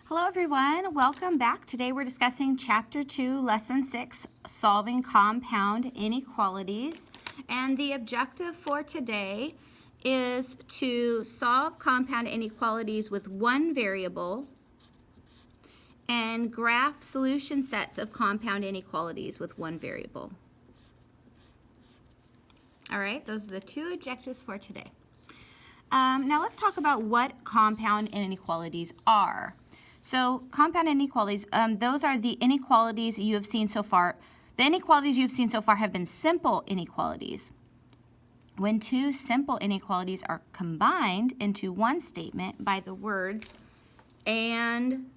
Hello everyone, welcome back. Today we're discussing Chapter 2, Lesson 6, Solving Compound Inequalities. And the objective for today is to solve compound inequalities with one variable and graph solution sets of compound inequalities with one variable. All right, those are the two objectives for today. Now let's talk about what compound inequalities are. So compound inequalities, those are the inequalities you have seen so far. The inequalities you've seen so far have been simple inequalities. When two simple inequalities are combined into one statement by the words and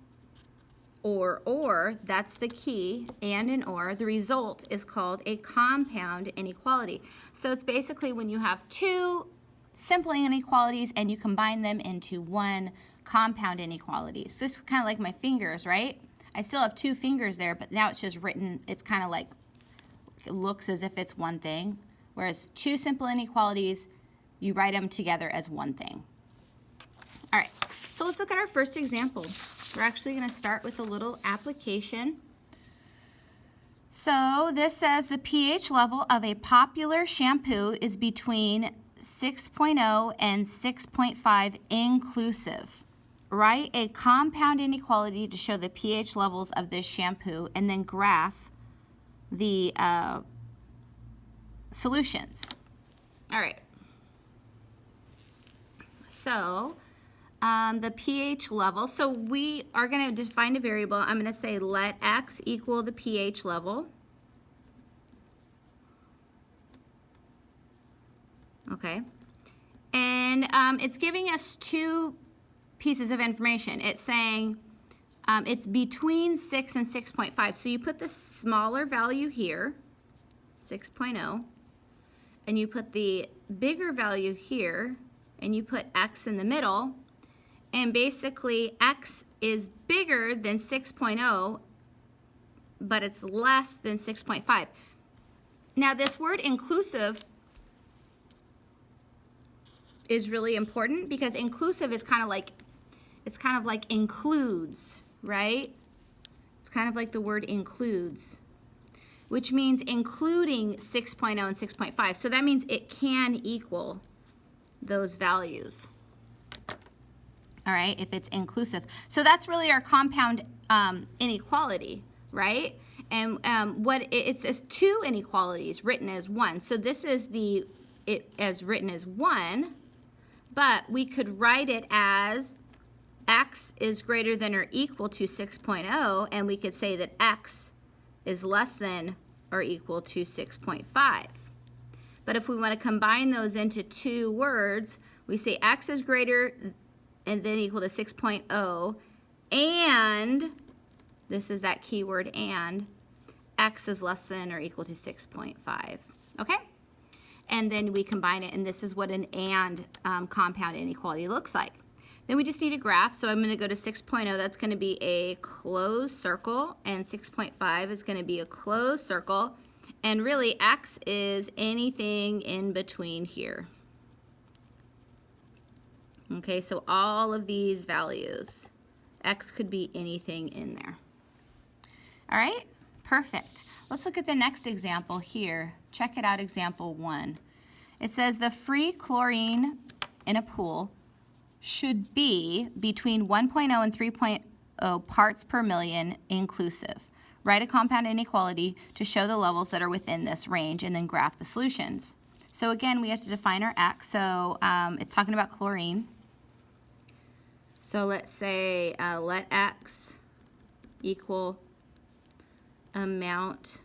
or, that's the key, and or, the result is called a compound inequality. So it's basically when you have two simple inequalities and you combine them into one compound inequalities. So this is kind of like my fingers, right? I still have two fingers there, but now it's just written, it's kind of like, it looks as if it's one thing. Whereas two simple inequalities, you write them together as one thing. All right, so let's look at our first example. We're actually going to start with a little application. So this says the pH level of a popular shampoo is between 6.0 and 6.5 inclusive. Write a compound inequality to show the pH levels of this shampoo and then graph the solutions. All right. So the pH level, so we are going to define a variable. I'm going to say let x equal the pH level. Okay. And it's giving us two pieces of information. It's saying it's between 6 and 6.5. So you put the smaller value here, 6.0, and you put the bigger value here, and you put x in the middle, and basically x is bigger than 6.0, but it's less than 6.5. Now this word inclusive is really important because inclusive is kind of like, it's kind of like includes, right? It's kind of like the word includes, which means including 6.0 and 6.5. So that means it can equal those values. All right, if it's inclusive. So that's really our compound inequality, right? And it's two inequalities written as one. So this is it as written as one, but we could write it as x is greater than or equal to 6.0, and we could say that x is less than or equal to 6.5. But if we want to combine those into two words, we say x is greater and then equal to 6.0, and this is that keyword and, x is less than or equal to 6.5, okay? And then we combine it, and this is what an and compound inequality looks like. Then we just need a graph, so I'm going to go to 6.0. That's going to be a closed circle, and 6.5 is going to be a closed circle. And really, x is anything in between here. Okay, so all of these values, x could be anything in there. All right, perfect. Let's look at the next example here. Check it out, example 1. It says the free chlorine in a pool should be between 1.0 and 3.0 parts per million inclusive. Write a compound inequality to show the levels that are within this range and then graph the solutions. So again, we have to define our x. So it's talking about chlorine. So let's say let x equal amount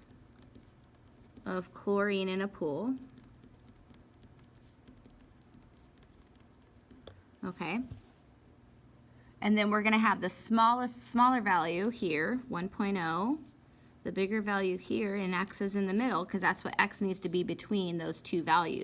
of chlorine in a pool. Okay. And then we're going to have the smaller value here, 1.0, the bigger value here, and x is in the middle because that's what x needs to be between those two values.